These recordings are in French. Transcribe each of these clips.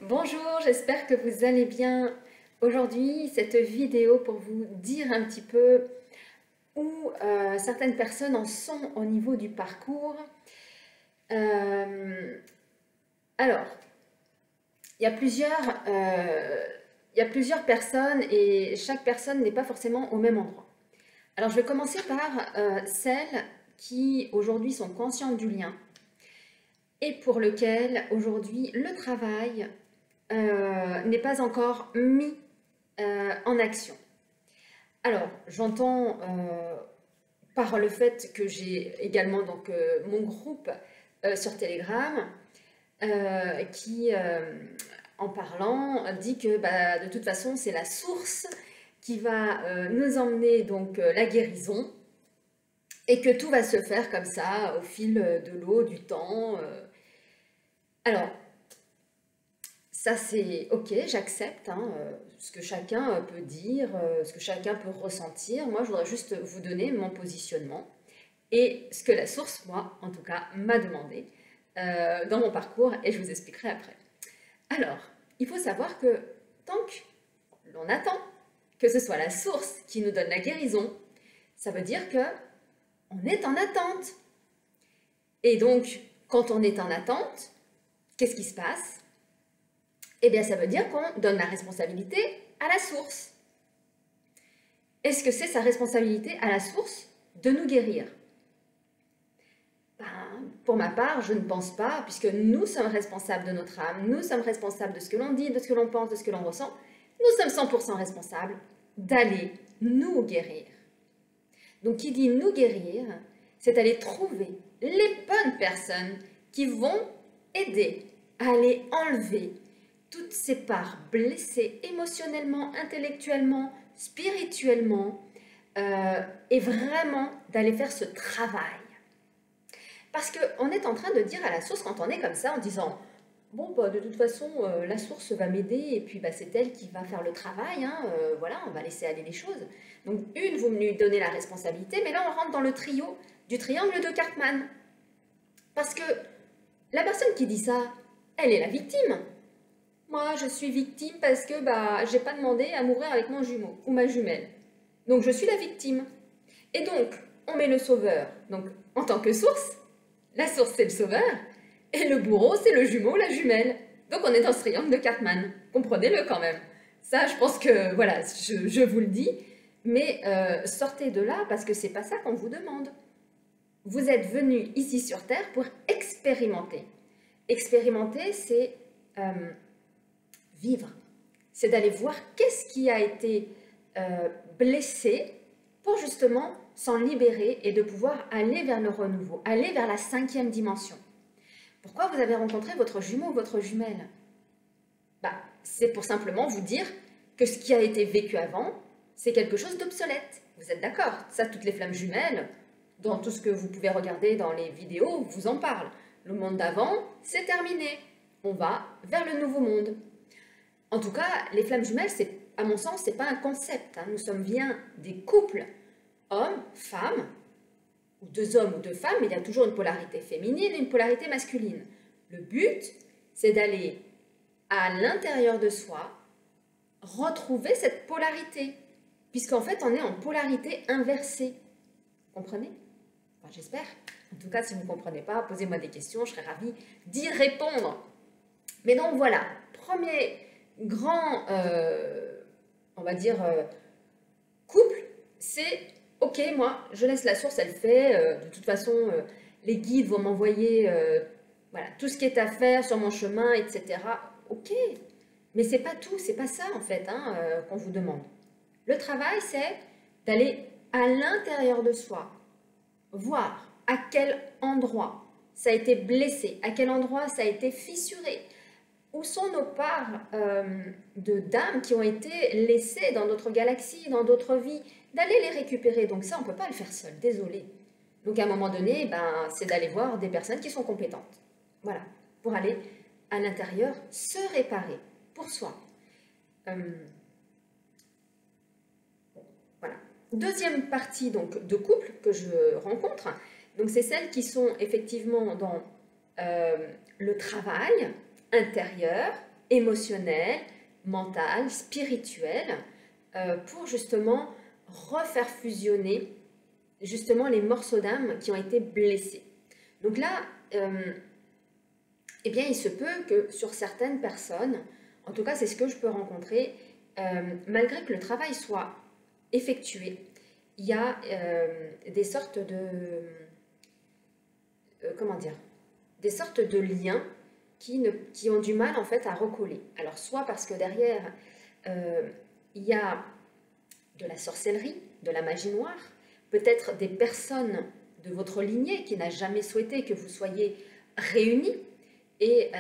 Bonjour, j'espère que vous allez bien. Aujourd'hui, cette vidéo pour vous dire un petit peu où certaines personnes en sont au niveau du parcours. Euh, alors, il y a plusieurs personnes et chaque personne n'est pas forcément au même endroit. Alors, je vais commencer par celles qui aujourd'hui sont conscientes du lien et pour lequel aujourd'hui le travail n'est pas encore mis en action. Alors, j'entends par le fait que j'ai également mon groupe sur Telegram qui, en parlant, dit que de toute façon, c'est la source qui va nous emmener la guérison et que tout va se faire comme ça au fil de l'eau, du temps. Alors, ça c'est ok, j'accepte ce que chacun peut dire, ce que chacun peut ressentir. Moi, je voudrais juste vous donner mon positionnement et ce que la source, moi, en tout cas, m'a demandé dans mon parcours et je vous expliquerai après. Alors, il faut savoir que tant que l'on attend que ce soit la source qui nous donne la guérison, ça veut dire que on est en attente. Et donc, quand on est en attente, qu'est-ce qui se passe ? Eh bien, ça veut dire qu'on donne la responsabilité à la source. Est-ce que c'est sa responsabilité à la source de nous guérir ? Pour ma part, je ne pense pas, puisque nous sommes responsables de notre âme, nous sommes responsables de ce que l'on dit, de ce que l'on pense, de ce que l'on ressent. Nous sommes 100% responsables d'aller nous guérir. Donc, qui dit nous guérir, c'est aller trouver les bonnes personnes qui vont aider à aller enlever toutes ces parts blessées émotionnellement, intellectuellement, spirituellement, et vraiment d'aller faire ce travail. Parce qu'on est en train de dire à la source, quand on est comme ça, en disant « Bon, de toute façon, la source va m'aider, et puis c'est elle qui va faire le travail, voilà, on va laisser aller les choses. » Donc, vous me donnez la responsabilité, mais là, on rentre dans le trio du triangle de Cartman. Parce que la personne qui dit ça, elle est la victime. Moi, je suis victime parce que j'ai pas demandé à mourir avec mon jumeau ou ma jumelle. Donc, je suis la victime. Et donc, on met le sauveur. Donc, en tant que source, la source, c'est le sauveur. Et le bourreau, c'est le jumeau ou la jumelle. Donc, on est dans ce triangle de Cartman. Comprenez-le quand même. Ça, je pense que, voilà, je vous le dis. Mais sortez de là parce que c'est pas ça qu'on vous demande. Vous êtes venu ici sur Terre pour expérimenter. Expérimenter, c'est vivre. C'est d'aller voir qu'est-ce qui a été blessé pour justement s'en libérer et de pouvoir aller vers le renouveau, aller vers la 5e dimension. Pourquoi vous avez rencontré votre jumeau ou votre jumelle ? C'est pour simplement vous dire que ce qui a été vécu avant, c'est quelque chose d'obsolète. Vous êtes d'accord ? Ça, toutes les flammes jumelles, dans tout ce que vous pouvez regarder dans les vidéos, vous en parlent. Le monde d'avant, c'est terminé. On va vers le nouveau monde. En tout cas, les flammes jumelles, à mon sens, ce n'est pas un concept. Nous sommes bien des couples, hommes, femmes, ou 2 hommes ou 2 femmes, mais il y a toujours une polarité féminine et une polarité masculine. Le but, c'est d'aller à l'intérieur de soi, retrouver cette polarité, puisqu'en fait, on est en polarité inversée. Vous comprenez ? J'espère. En tout cas, si vous ne comprenez pas, posez-moi des questions, je serai ravie d'y répondre. Mais donc voilà, premier grand, on va dire, couple, c'est ok, moi, je laisse la source, elle fait. De toute façon, les guides vont m'envoyer voilà, tout ce qui est à faire sur mon chemin, etc. Ok, mais c'est pas tout, c'est pas ça en fait qu'on vous demande. Le travail, c'est d'aller à l'intérieur de soi, voir à quel endroit ça a été blessé, à quel endroit ça a été fissuré, où sont nos parts d'âme qui ont été laissées dans d'autres galaxies, dans d'autres vies, d'aller les récupérer. Donc ça, on ne peut pas le faire seul, désolé. Donc à un moment donné, c'est d'aller voir des personnes qui sont compétentes. Voilà, pour aller à l'intérieur se réparer pour soi. Voilà. Deuxième partie donc, de couple que je rencontre, donc c'est celles qui sont effectivement dans le travail intérieur émotionnel, mental, spirituel, pour justement refaire fusionner justement les morceaux d'âme qui ont été blessés. Donc là, eh bien, il se peut que sur certaines personnes, en tout cas c'est ce que je peux rencontrer, malgré que le travail soit effectué, il y a des sortes de... comment dire, des sortes de liens qui ont du mal en fait à recoller. Alors soit parce que derrière il y a de la sorcellerie, de la magie noire, peut-être des personnes de votre lignée qui n'a jamais souhaité que vous soyez réunis. Et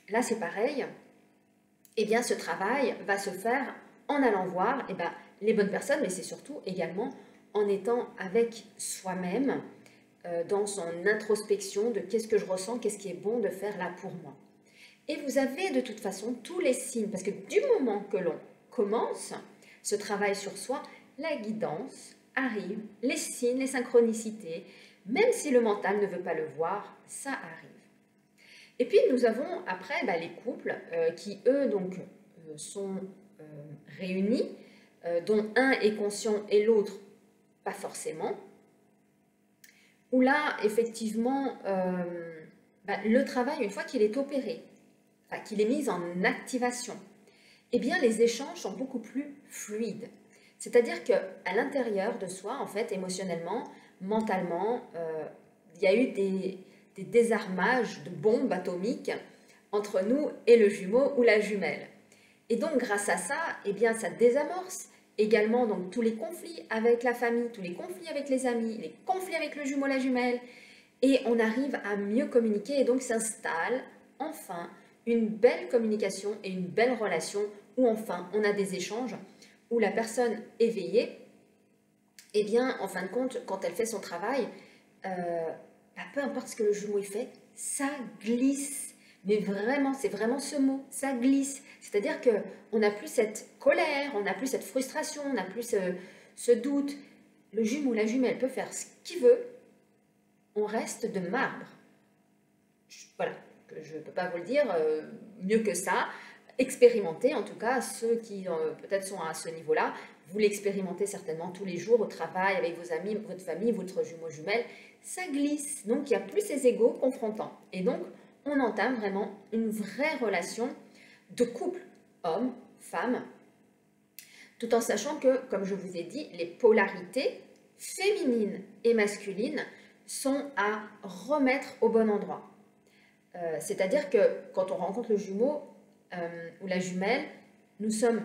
là c'est pareil, eh bien ce travail va se faire en allant voir les bonnes personnes, mais c'est surtout également en étant avec soi-même, dans son introspection de qu'est-ce que je ressens, qu'est-ce qui est bon de faire là pour moi. Et vous avez de toute façon tous les signes, parce que du moment que l'on commence ce travail sur soi, la guidance arrive, les signes, les synchronicités, même si le mental ne veut pas le voir, ça arrive. Et puis nous avons après les couples qui eux donc sont réunis, dont un est conscient et l'autre pas forcément, où là, effectivement, le travail, une fois qu'il est opéré, qu'il est mis en activation, eh bien, les échanges sont beaucoup plus fluides. C'est-à-dire qu'à l'intérieur de soi, en fait, émotionnellement, mentalement, il y a eu des désarmages de bombes atomiques entre nous et le jumeau ou la jumelle. Et donc, grâce à ça, eh bien, ça désamorce également donc tous les conflits avec la famille, tous les conflits avec les amis, les conflits avec le jumeau, la jumelle, et on arrive à mieux communiquer et donc s'installe enfin une belle communication et une belle relation où enfin on a des échanges, où la personne éveillée, eh bien en fin de compte, quand elle fait son travail, peu importe ce que le jumeau fait, ça glisse. Mais vraiment, c'est vraiment ce mot, ça glisse. C'est-à-dire qu'on n'a plus cette colère, on n'a plus cette frustration, on n'a plus ce doute. Le jumeau ou la jumelle peut faire ce qu'il veut, on reste de marbre. Voilà, je ne peux pas vous le dire mieux que ça. Expérimentez, en tout cas, ceux qui peut-être sont à ce niveau-là, vous l'expérimentez certainement tous les jours au travail, avec vos amis, votre famille, votre jumeau jumelle, ça glisse. Donc, il n'y a plus ces égos confrontants. Et donc, on entame vraiment une vraie relation de couple, homme, femme, tout en sachant que, comme je vous ai dit, les polarités féminines et masculines sont à remettre au bon endroit. C'est-à-dire que quand on rencontre le jumeau ou la jumelle, nous sommes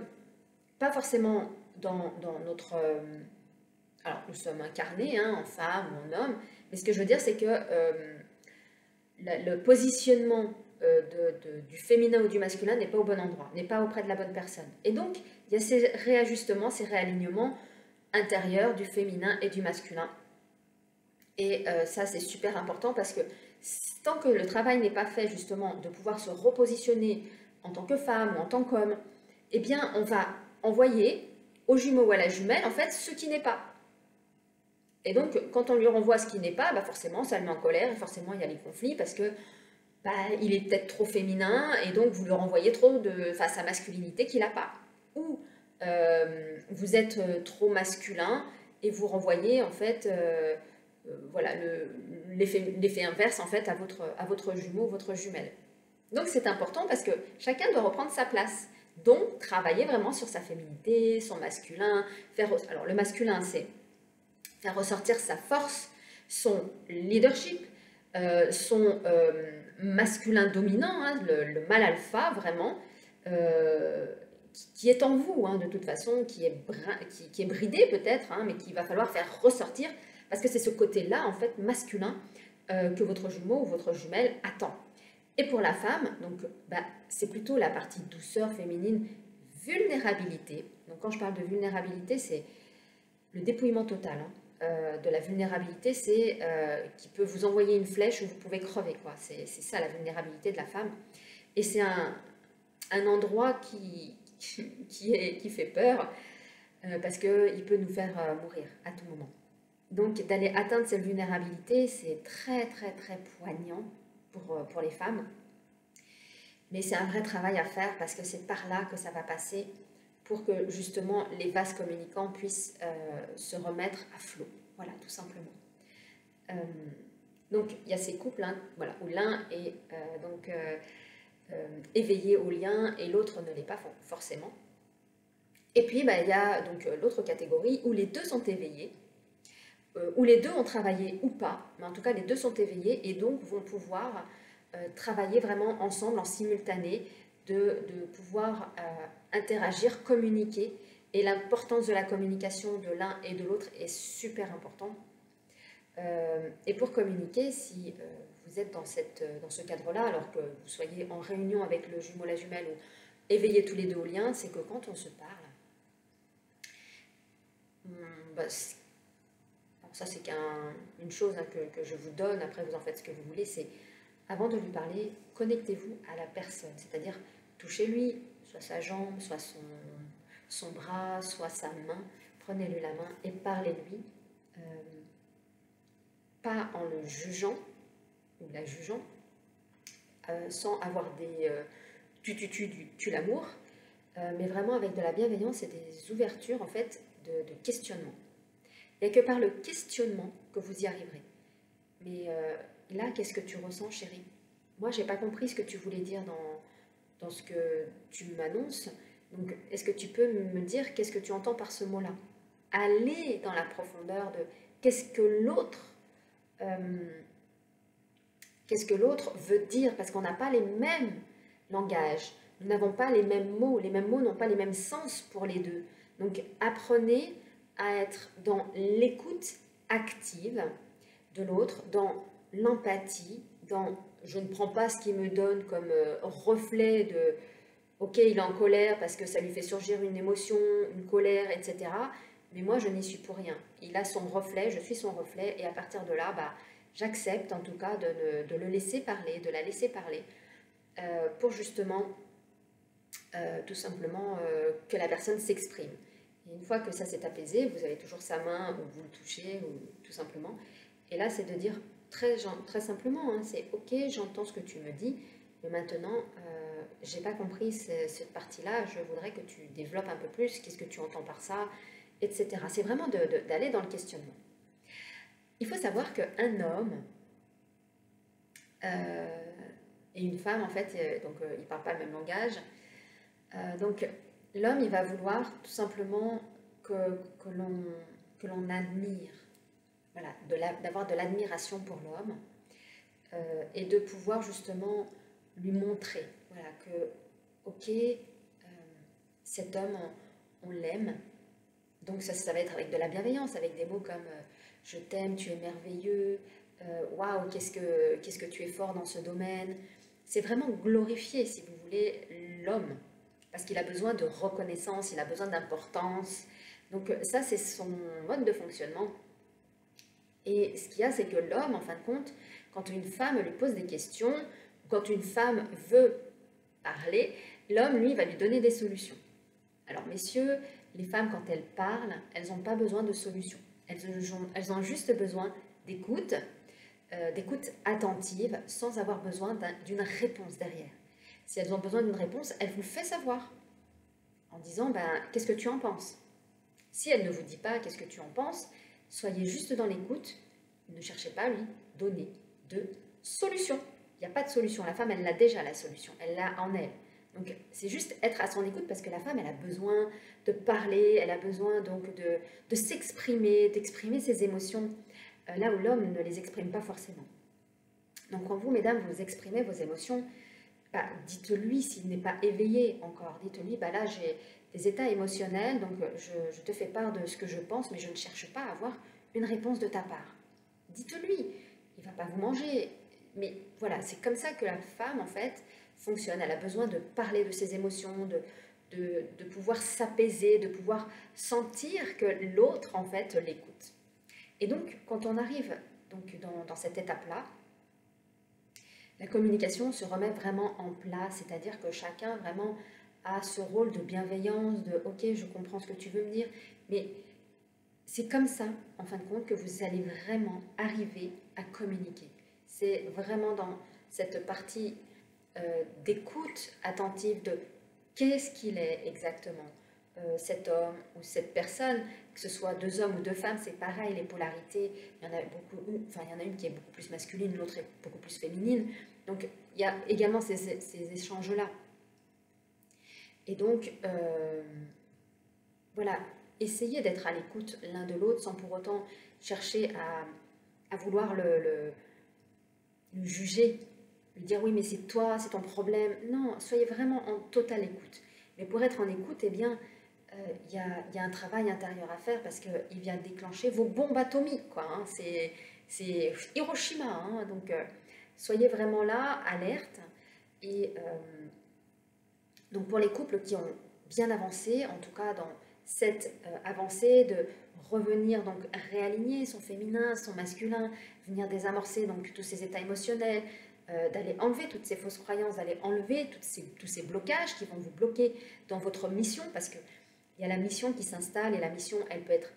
pas forcément dans notre... alors, nous sommes incarnés en femme ou en homme, mais ce que je veux dire, c'est que le positionnement du féminin ou du masculin n'est pas au bon endroit, n'est pas auprès de la bonne personne. Et donc, il y a ces réajustements, ces réalignements intérieurs du féminin et du masculin. Et ça, c'est super important parce que tant que le travail n'est pas fait, justement, de pouvoir se repositionner en tant que femme ou en tant qu'homme, eh bien, on va envoyer au jumeau ou à la jumelle, en fait, ce qui n'est pas. Et donc, quand on lui renvoie ce qui n'est pas, forcément, ça le met en colère et forcément, il y a les conflits parce que il est peut-être trop féminin et donc vous lui renvoyez trop de sa masculinité qu'il n'a pas. Ou vous êtes trop masculin et vous renvoyez en fait voilà, l'effet inverse en fait à votre jumeau ou votre jumelle. Donc c'est important parce que chacun doit reprendre sa place. Donc travailler vraiment sur sa féminité, son masculin. Alors le masculin, c'est faire ressortir sa force, son leadership, son masculin dominant, le mâle alpha vraiment, qui est en vous de toute façon, qui est bridé peut-être, mais qu'il va falloir faire ressortir, parce que c'est ce côté-là en fait masculin que votre jumeau ou votre jumelle attend. Et pour la femme, donc c'est plutôt la partie douceur féminine, vulnérabilité. Donc quand je parle de vulnérabilité, c'est le dépouillement total. De la vulnérabilité, c'est qui peut vous envoyer une flèche où vous pouvez crever, quoi. C'est ça la vulnérabilité de la femme. Et c'est un endroit qui fait peur parce qu'il peut nous faire mourir à tout moment. Donc d'aller atteindre cette vulnérabilité, c'est très très très poignant pour les femmes. Mais c'est un vrai travail à faire parce que c'est par là que ça va passer pour que justement les vases communicants puissent se remettre à flot. Voilà, tout simplement. Euh, donc il y a ces couples hein, voilà, où l'un est éveillé au lien et l'autre ne l'est pas forcément. Et puis bah, il y a donc l'autre catégorie où les deux sont éveillés, où les deux ont travaillé ou pas, mais en tout cas les deux sont éveillés et donc vont pouvoir travailler vraiment ensemble en simultané, de pouvoir interagir, communiquer. Et l'importance de la communication de l'un et de l'autre est super importante. Et pour communiquer, si vous êtes dans ce cadre-là, alors que vous soyez en réunion avec le jumeau, la jumelle, ou éveillés tous les deux au lien, c'est que quand on se parle, bah, ça c'est une chose hein, que je vous donne, après vous en faites ce que vous voulez, c'est avant de lui parler, connectez-vous à la personne, c'est-à-dire touchez-lui, soit sa jambe, soit son bras, soit sa main, prenez-lui la main et parlez-lui, pas en le jugeant ou la jugeant, sans avoir des tu l'amour, mais vraiment avec de la bienveillance et des ouvertures en fait de questionnement. Il n'y a que par le questionnement que vous y arriverez. Mais là, qu'est-ce que tu ressens, chérie? Moi, j'ai pas compris ce que tu voulais dire dans ce que tu m'annonces. Donc, est-ce que tu peux me dire qu'est-ce que tu entends par ce mot-là? Aller dans la profondeur de qu'est-ce que l'autre veut dire, parce qu'on n'a pas les mêmes langages, nous n'avons pas les mêmes mots n'ont pas les mêmes sens pour les deux. Donc, apprenez à être dans l'écoute active de l'autre, dans l'empathie, dans je ne prends pas ce qu'il me donne comme reflet de ok, il est en colère parce que ça lui fait surgir une émotion, une colère, etc. Mais moi, je n'y suis pour rien. Il a son reflet, je suis son reflet, et à partir de là, bah, j'accepte en tout cas de le laisser parler, de la laisser parler, pour justement, tout simplement, que la personne s'exprime. Et une fois que ça s'est apaisé, vous avez toujours sa main, ou vous le touchez, ou tout simplement. Et là, c'est de dire très simplement, hein, c'est ok, j'entends ce que tu me dis, mais maintenant, j'ai pas compris cette partie-là, je voudrais que tu développes un peu plus, qu'est-ce que tu entends par ça, etc. C'est vraiment d'aller dans le questionnement. Il faut savoir qu'un homme et une femme, en fait, donc ils ne parlent pas le même langage, donc l'homme, il va vouloir tout simplement que l'on admire, voilà, d'avoir de l'admiration pour l'homme, et de pouvoir justement lui montrer, voilà, que ok, cet homme, on l'aime. Donc ça va être avec de la bienveillance, avec des mots comme je t'aime, tu es merveilleux, waouh, qu'est-ce que tu es fort dans ce domaine. C'est vraiment glorifier, si vous voulez, l'homme, parce qu'il a besoin de reconnaissance, il a besoin d'importance. Donc ça, c'est son mode de fonctionnement. Et ce qu'il y a, c'est que l'homme, en fin de compte, quand une femme lui pose des questions, quand une femme veut parler, l'homme, lui, va lui donner des solutions. Alors, messieurs, les femmes, quand elles parlent, elles n'ont pas besoin de solutions. Elles ont juste besoin d'écoute, d'écoute attentive, sans avoir besoin d'une réponse derrière. Si elles ont besoin d'une réponse, elles vous le font savoir, en disant, ben, qu'est-ce que tu en penses? Si elle ne vous dit pas qu'est-ce que tu en penses, soyez juste dans l'écoute, ne cherchez pas à lui donner de solution. Il n'y a pas de solution, la femme, elle a déjà la solution, elle l'a en elle. Donc c'est juste être à son écoute, parce que la femme, elle a besoin de parler, elle a besoin donc de s'exprimer, d'exprimer ses émotions, là où l'homme ne les exprime pas forcément. Donc quand vous, mesdames, vous exprimez vos émotions, bah, dites-lui s'il n'est pas éveillé encore, dites-lui, bah là j'ai des états émotionnels, donc je te fais part de ce que je pense, mais je ne cherche pas à avoir une réponse de ta part. Dites-lui, il ne va pas vous manger, mais voilà, c'est comme ça que la femme, en fait, fonctionne. Elle a besoin de parler de ses émotions, de pouvoir s'apaiser, de pouvoir sentir que l'autre, en fait, l'écoute. Et donc, quand on arrive donc, dans cette étape-là, la communication se remet vraiment en place, c'est-à-dire que chacun vraiment a ce rôle de bienveillance, de « ok, je comprends ce que tu veux me dire », mais c'est comme ça, en fin de compte, que vous allez vraiment arriver à communiquer. C'est vraiment dans cette partie d'écoute attentive de qu'est-ce qu'il est exactement, cet homme ou cette personne, que ce soit deux hommes ou deux femmes, c'est pareil, les polarités, il y en a beaucoup, enfin il y en a une qui est beaucoup plus masculine, l'autre est beaucoup plus féminine, donc il y a également ces échanges-là. Et donc, voilà, essayez d'être à l'écoute l'un de l'autre sans pour autant chercher à vouloir le juger, lui dire oui mais c'est toi, c'est ton problème. Non, soyez vraiment en totale écoute. Mais pour être en écoute, eh bien, il y a un travail intérieur à faire parce qu'il vient déclencher vos bombes atomiques, quoi. Hein. C'est Hiroshima, hein. Donc soyez vraiment là, alerte. Et donc pour les couples qui ont bien avancé, en tout cas dans cette avancée de revenir, donc réaligner son féminin, son masculin, venir désamorcer donc tous ces états émotionnels, d'aller enlever toutes ces fausses croyances, d'aller enlever tous ces blocages qui vont vous bloquer dans votre mission, parce qu'il y a la mission qui s'installe et la mission, elle peut être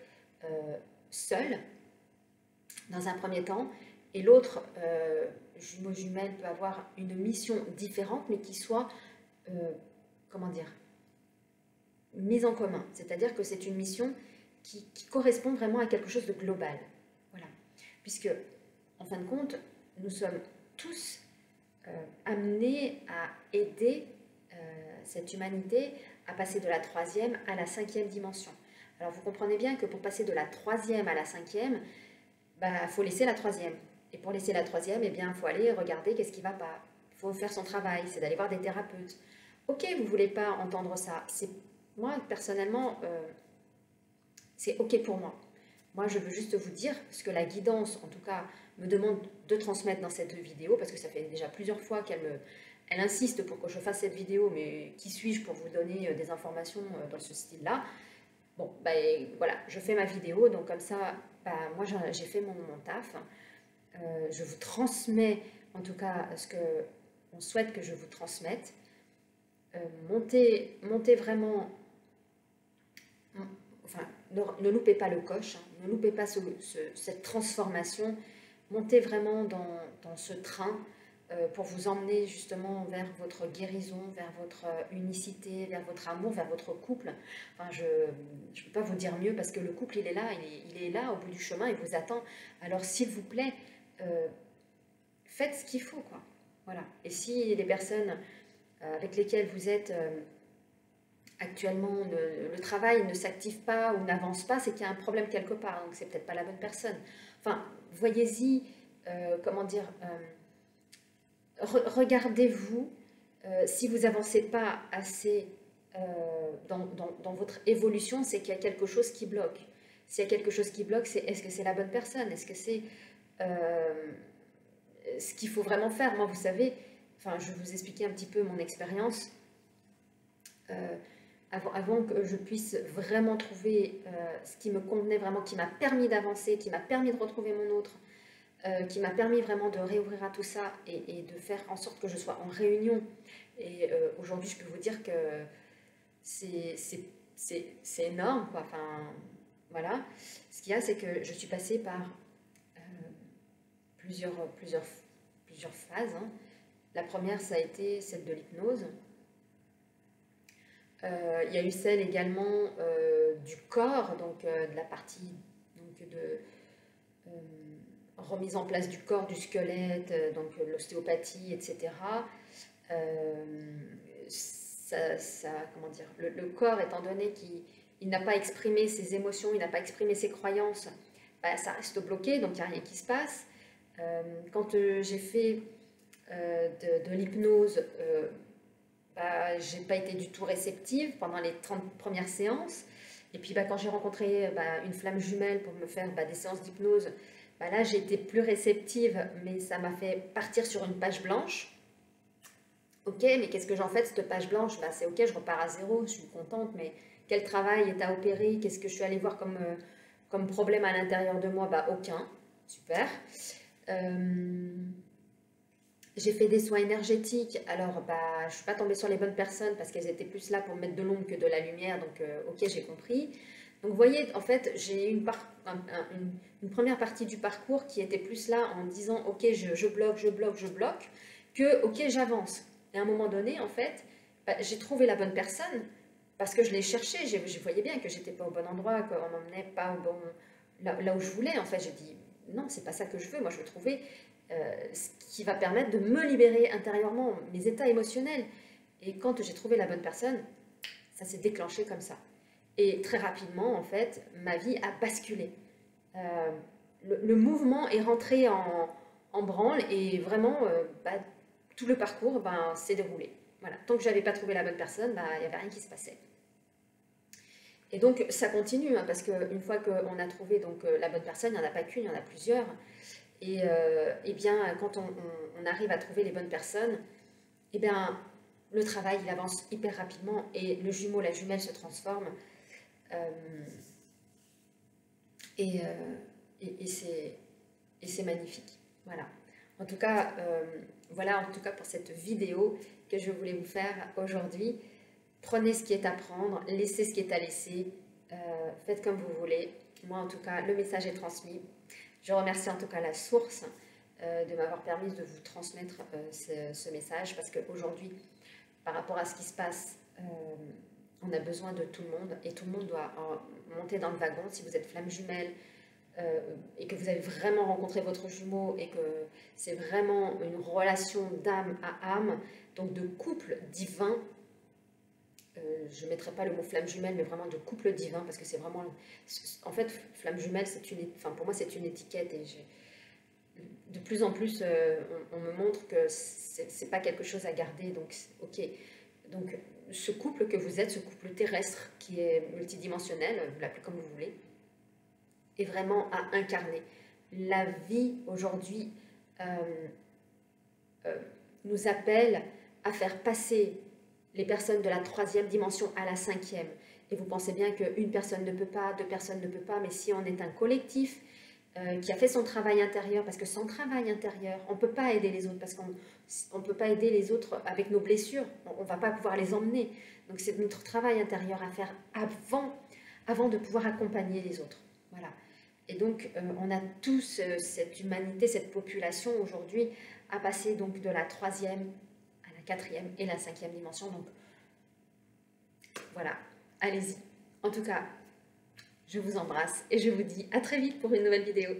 seule dans un premier temps, et l'autre jumeau jumelle peut avoir une mission différente, mais qui soit, comment dire, mise en commun. C'est-à-dire que c'est une mission qui correspond vraiment à quelque chose de global. Voilà. Puisque, en fin de compte, nous sommes tous amenés à aider cette humanité à passer de la 3e à la 5e dimension. Alors, vous comprenez bien que pour passer de la 3e à la 5e, bah, faut laisser la 3e. Et pour laisser la 3e, eh bien, il faut aller regarder qu'est-ce qui ne va pas. Il faut faire son travail, c'est d'aller voir des thérapeutes. Ok, vous ne voulez pas entendre ça. Moi, personnellement, c'est ok pour moi. Moi, je veux juste vous dire, parce que la guidance, en tout cas, me demande de transmettre dans cette vidéo, parce que ça fait déjà plusieurs fois elle insiste pour que je fasse cette vidéo, mais qui suis-je pour vous donner des informations dans ce style-là? Bon, ben voilà, je fais ma vidéo, donc comme ça, ben, moi j'ai fait mon taf. Je vous transmets, en tout cas, ce qu'on souhaite que je vous transmette. Montez vraiment, enfin, ne loupez pas le coche, hein, ne loupez pas cette transformation, montez vraiment dans ce train pour vous emmener justement vers votre guérison, vers votre unicité, vers votre amour, vers votre couple. Enfin, je ne peux pas vous dire mieux parce que le couple, il est là, il est là au bout du chemin, il vous attend. Alors s'il vous plaît, faites ce qu'il faut, quoi. Voilà. Et si les personnes avec lesquelles vous êtes actuellement, le travail ne s'active pas ou n'avance pas, c'est qu'il y a un problème quelque part, donc c'est peut-être pas la bonne personne. Enfin, voyez-y, comment dire, regardez-vous, si vous avancez pas assez dans votre évolution, c'est qu'il y a quelque chose qui bloque. S'il y a quelque chose qui bloque, c'est est-ce que c'est la bonne personne? Est-ce que c'est ce qu'il faut vraiment faire? Moi, vous savez, enfin, je vais vous expliquer un petit peu mon expérience. Avant que je puisse vraiment trouver ce qui me convenait vraiment, qui m'a permis d'avancer, qui m'a permis de retrouver mon autre, qui m'a permis vraiment de réouvrir à tout ça et de faire en sorte que je sois en réunion. Et aujourd'hui, je peux vous dire que c'est énorme, quoi. Enfin, voilà. Ce qu'il y a, c'est que je suis passée par plusieurs phases. Hein. La première, ça a été celle de l'hypnose. Il y a eu celle également du corps, donc de la partie donc, de remise en place du corps, du squelette, donc l'ostéopathie, etc. Comment dire, le corps, étant donné qu'il n'a pas exprimé ses émotions, il n'a pas exprimé ses croyances, bah, ça reste bloqué, donc il n'y a rien qui se passe. Quand j'ai fait de l'hypnose, bah, j'ai pas été du tout réceptive pendant les 30 premières séances. Et puis bah, quand j'ai rencontré une flamme jumelle pour me faire des séances d'hypnose, bah, là j'ai été plus réceptive, mais ça m'a fait partir sur une page blanche. Ok, mais qu'est-ce que j'en fais de cette page blanche? Bah, c'est ok, je repars à zéro, je suis contente, mais quel travail est à opérer? Qu'est-ce que je suis allée voir comme problème à l'intérieur de moi? Bah, aucun. Super. J'ai fait des soins énergétiques, alors bah, je ne suis pas tombée sur les bonnes personnes parce qu'elles étaient plus là pour mettre de l'ombre que de la lumière, donc ok, j'ai compris. Donc vous voyez, en fait, j'ai eu une première partie du parcours qui était plus là en disant ok, je bloque, que ok, j'avance. Et à un moment donné, en fait, bah, j'ai trouvé la bonne personne parce que je l'ai cherchée. Je voyais bien que j'étais pas au bon endroit, qu'on m'emmenait pas au bon, là où je voulais. En fait, j'ai dit non, c'est pas ça que je veux. Moi, je veux trouver ce qui va permettre de me libérer intérieurement, mes états émotionnels. Et quand j'ai trouvé la bonne personne, ça s'est déclenché comme ça. Et très rapidement, en fait, ma vie a basculé. Euh, le mouvement est rentré en branle et vraiment, bah, tout le parcours s'est déroulé. Voilà. Tant que je n'avais pas trouvé la bonne personne, bah, il n'y avait rien qui se passait. Et donc, ça continue, hein, parce qu'une fois qu'on a trouvé donc, la bonne personne, il n'y en a pas qu'une, il y en a plusieurs. Et bien, quand on arrive à trouver les bonnes personnes, et bien, le travail, il avance hyper rapidement et le jumeau, la jumelle se transforme. Euh, et c'est magnifique. Voilà. En tout cas, voilà en tout cas pour cette vidéo que je voulais vous faire aujourd'hui. Prenez ce qui est à prendre, laissez ce qui est à laisser, faites comme vous voulez. Moi, en tout cas, le message est transmis. Je remercie en tout cas la source de m'avoir permis de vous transmettre ce message parce qu'aujourd'hui, par rapport à ce qui se passe, on a besoin de tout le monde et tout le monde doit monter dans le wagon. Si vous êtes flamme jumelle et que vous avez vraiment rencontré votre jumeau et que c'est vraiment une relation d'âme à âme, donc de couple divin, je ne mettrai pas le mot flamme jumelle, mais vraiment de couple divin, parce que c'est vraiment... En fait, flamme jumelle, pour moi, c'est une étiquette, et de plus en plus, on me montre que c'est pas quelque chose à garder, donc ok. Donc, ce couple que vous êtes, ce couple terrestre qui est multidimensionnel, vous l'appelez comme vous voulez, est vraiment à incarner. La vie, aujourd'hui, nous appelle à faire passer les personnes de la 3e dimension à la 5e. Et vous pensez bien qu'une personne ne peut pas, 2 personnes ne peuvent pas, mais si on est un collectif qui a fait son travail intérieur, parce que sans travail intérieur, on ne peut pas aider les autres, parce qu'on ne peut pas aider les autres avec nos blessures, on ne va pas pouvoir les emmener. Donc c'est notre travail intérieur à faire avant de pouvoir accompagner les autres. Voilà. Et donc on a tous cette humanité, cette population aujourd'hui à passer donc de la 3e 4e et la 5e dimension. Donc, voilà, allez-y. En tout cas, je vous embrasse et je vous dis à très vite pour une nouvelle vidéo.